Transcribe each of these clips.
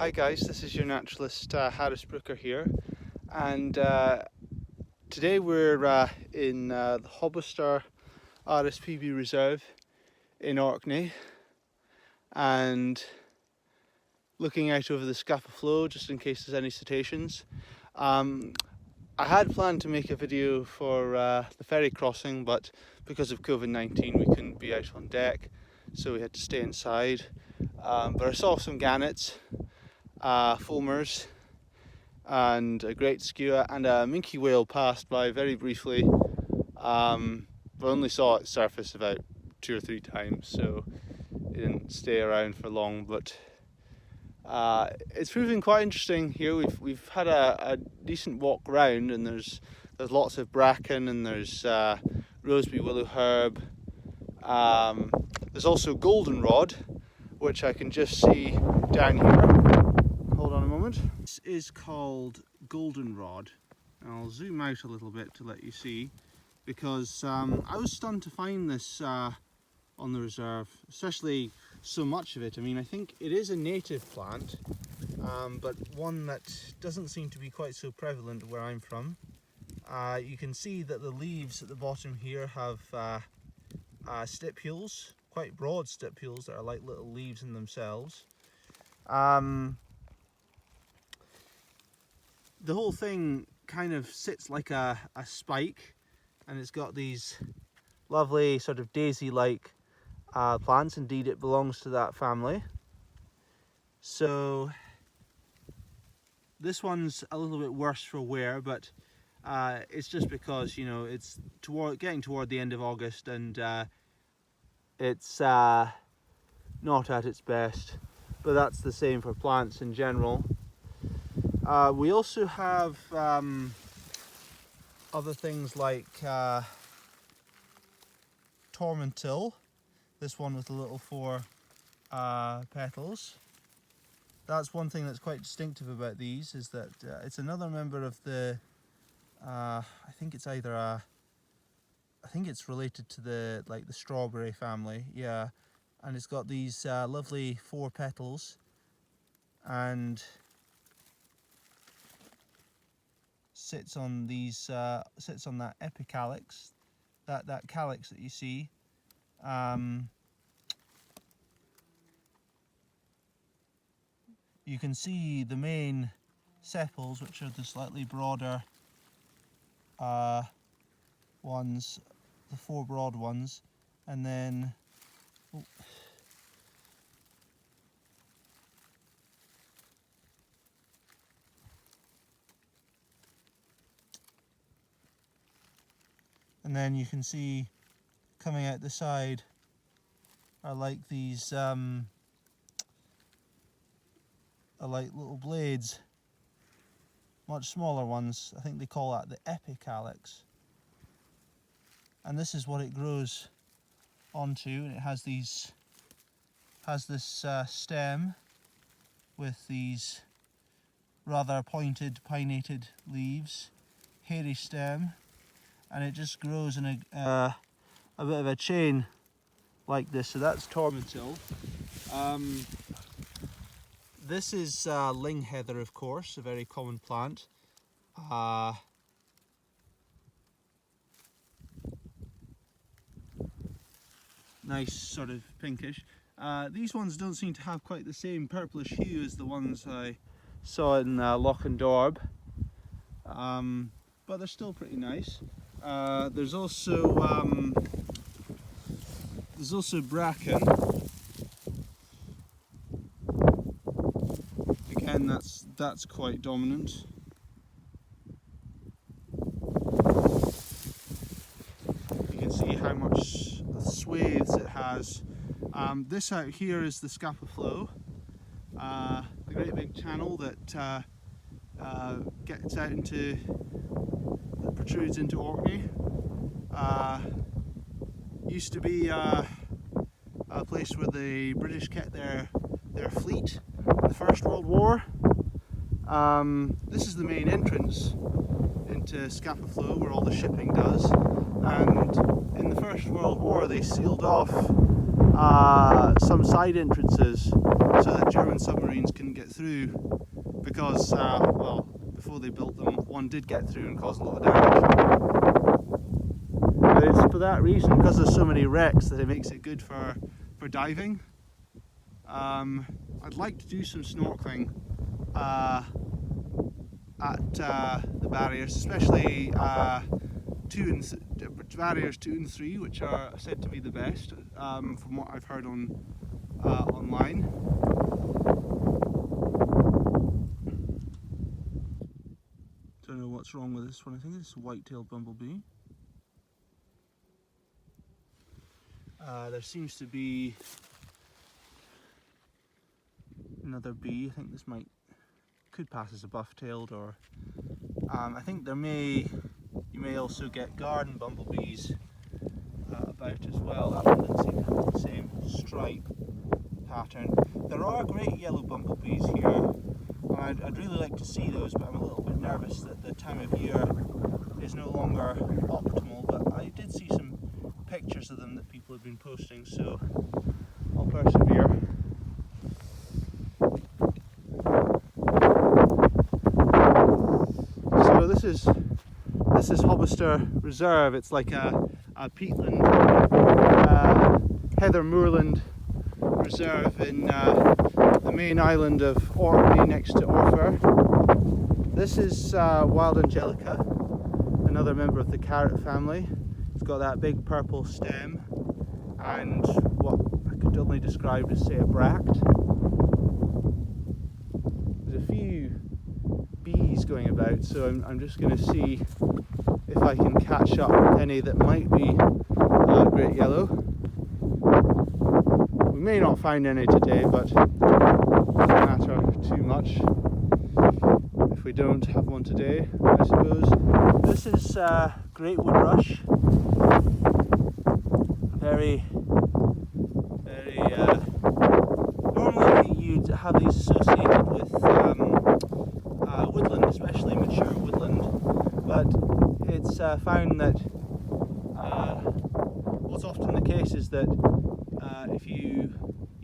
Hi guys, this is your naturalist Harris Brooker here, and today we're in the Hobbister RSPB Reserve in Orkney and looking out over the Scapa Flow just in case there's any cetaceans. I had planned to make a video for the ferry crossing, but because of COVID-19 we couldn't be out on deck, so we had to stay inside. But I saw some gannets, fulmars and a great skua, and a minke whale passed by very briefly. I only saw it surface about 2 or 3 times, so it didn't stay around for long, but it's proving quite interesting here. We've had a decent walk round, and there's lots of bracken, and there's roseby willow herb. There's also goldenrod, which I can just see down here. Hold on a moment. This is called goldenrod. I'll zoom out a little bit to let you see, because I was stunned to find this on the reserve, especially so much of it. I mean, I think it is a native plant, but one that doesn't seem to be quite so prevalent where I'm from. You can see that the leaves at the bottom here have stipules, quite broad stipules that are like little leaves in themselves. The whole thing kind of sits like a spike, and it's got these lovely sort of daisy-like plants. Indeed, it belongs to that family. So this one's a little bit worse for wear, but it's just because, you know, it's getting toward the end of August, and it's not at its best, but that's the same for plants in general. We also have other things like tormentil, this one with the little 4 petals. That's one thing that's quite distinctive about these, is that it's another member of the, I think it's related to the strawberry family, yeah. And it's got these lovely 4 petals, and sits on that epicalyx, that calyx that you see. You can see the main sepals, which are the slightly broader ones, the 4 broad ones, and then you can see coming out the side are like these are like little blades, much smaller ones. I think they call that the epicalyx, and this is what it grows onto. And it has this stem with these rather pointed pinnated leaves, hairy stem, and it just grows in a bit of a chain like this. So that's tormentil. This is ling heather, of course, a very common plant. Nice sort of pinkish. These ones don't seem to have quite the same purplish hue as the ones I saw in Loch and Dorb, but they're still pretty nice. There's also bracken. Again, that's quite dominant. You can see how much swathes it has. This out here is the Scapa Flow, the great big channel that gets out into, that protrudes into Orkney. Used to be a place where the British kept their fleet in the First World War. This is the main entrance into Scapa Flow, where all the shipping does, and in the First World War they sealed off some side entrances so that German submarines couldn't get through because, well, before they built them, one did get through and cause a lot of damage. But it's for that reason, because there's so many wrecks, that it makes it good for diving. I'd like to do some snorkeling at the barriers, especially barriers 2 and 3, which are said to be the best from what I've heard on online. Don't know what's wrong with this one. I think it's a white-tailed bumblebee. There seems to be another bee. I think this could pass as a buff-tailed, or I think you may also get garden bumblebees about as well. That one doesn't seem to have the same stripe pattern. There are great yellow bumblebees here. I'd really like to see those, but I'm a little bit nervous that the time of year is no longer optimal. But I did see some pictures of them that people have been posting, so I'll persevere. So this is Hobbister Reserve. It's like a peatland, heather moorland reserve in the main island of Orkney next to Orkney. This is wild angelica, another member of the carrot family. It's got that big purple stem and what I could only describe as, say, a bract. There's a few bees going about, so I'm just going to see if I can catch up with any that might be great yellow. We may not find any today, but it doesn't matter too much if we don't have one today, I suppose. This is great woodrush. Very normally you'd have these associated with woodland, especially mature woodland, but it's found that what's often the case is that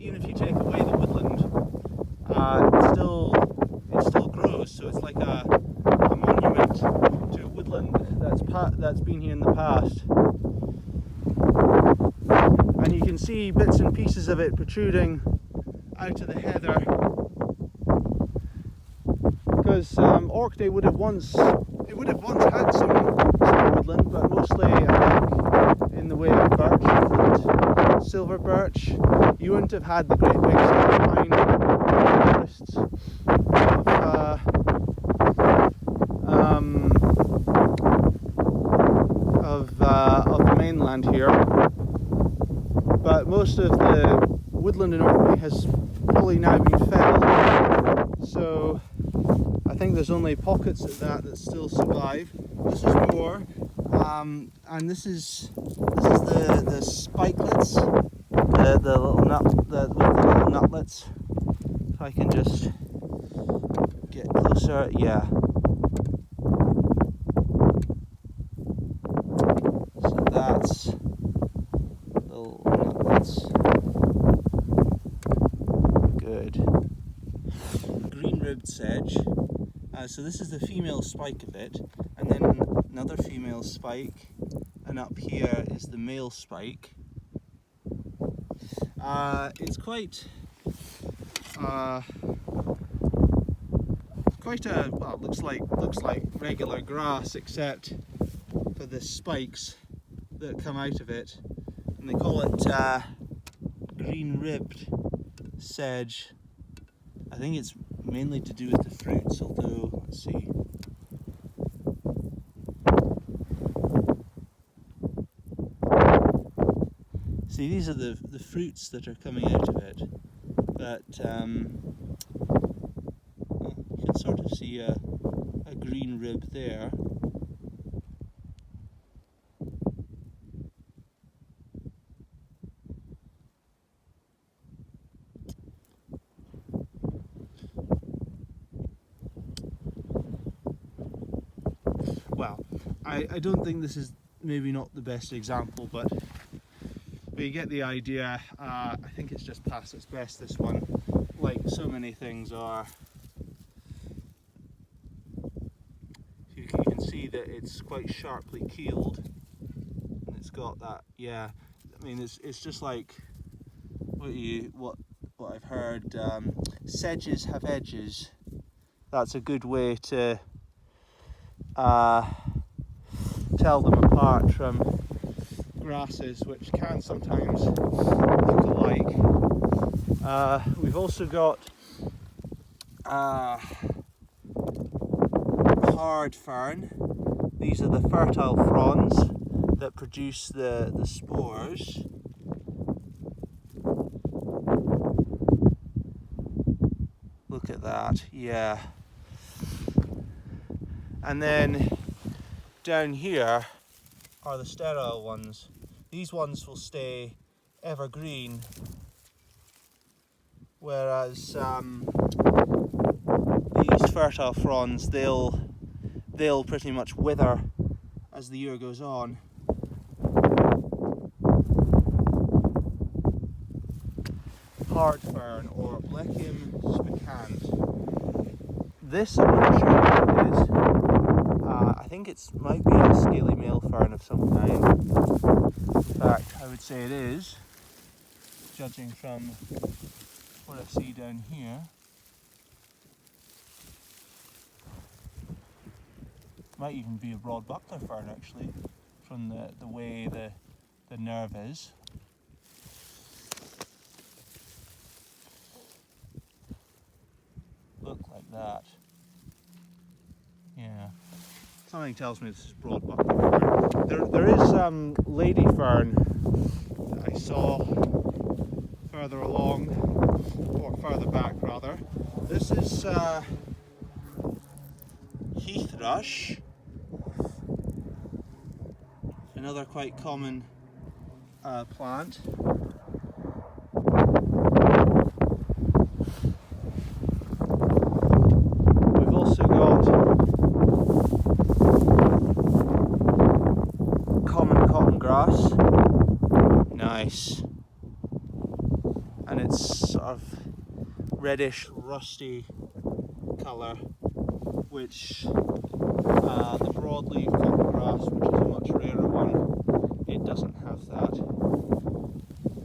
even if you take away the woodland, it still grows. So it's like a monument to a woodland that's been here in the past. And you can see bits and pieces of it protruding out of the heather, because Orkney would have once had some woodland, but mostly I think in the way of birch and silver birch. You wouldn't have had the great big pine forests of the mainland here. But most of the woodland in Orkney has probably now been felled, so I think there's only pockets of that still survive. This is more, and this is the spikelets, the little nutlets. If I can just get closer, yeah. So that's little nutlets. Good. Green-ribbed sedge. So this is the female spike of it, and then another female spike, and up here is the male spike. It's quite a, well, it looks like regular grass, except for the spikes that come out of it, and they call it green-ribbed sedge. I think it's mainly to do with the fruits, although, let's see. See, these are the fruits that are coming out of it, but well, you can sort of see a green rib there. Well, I don't think this is maybe not the best example, but you get the idea. I think it's just past its best, this one, like so many things are. can see that it's quite sharply keeled, and it's got that, yeah, I mean it's just like what I've heard, sedges have edges. That's a good way to tell them apart from grasses, which can sometimes look alike. We've also got hard fern. These are the fertile fronds that produce the spores. Look at that, yeah. And then down here are the sterile ones. These ones will stay evergreen, whereas these fertile fronds, they'll pretty much wither as the year goes on. Hard fern, or Blechium spicans. This I'm not sure what it is. I think it might be a scaly male fern of some kind. In fact, I would say it is, judging from what I see down here. Might even be a broad buckler fern actually, from the way the nerve is. Look like that. Yeah. Something tells me this is broad buckler fern. There is lady fern that I saw further along, or further back rather. This is heath rush, another quite common plant. We've also got common cotton grass. Nice. And it's sort of reddish, rusty colour, which the broadleaf cotton grass, which is a much rarer one, it doesn't have that.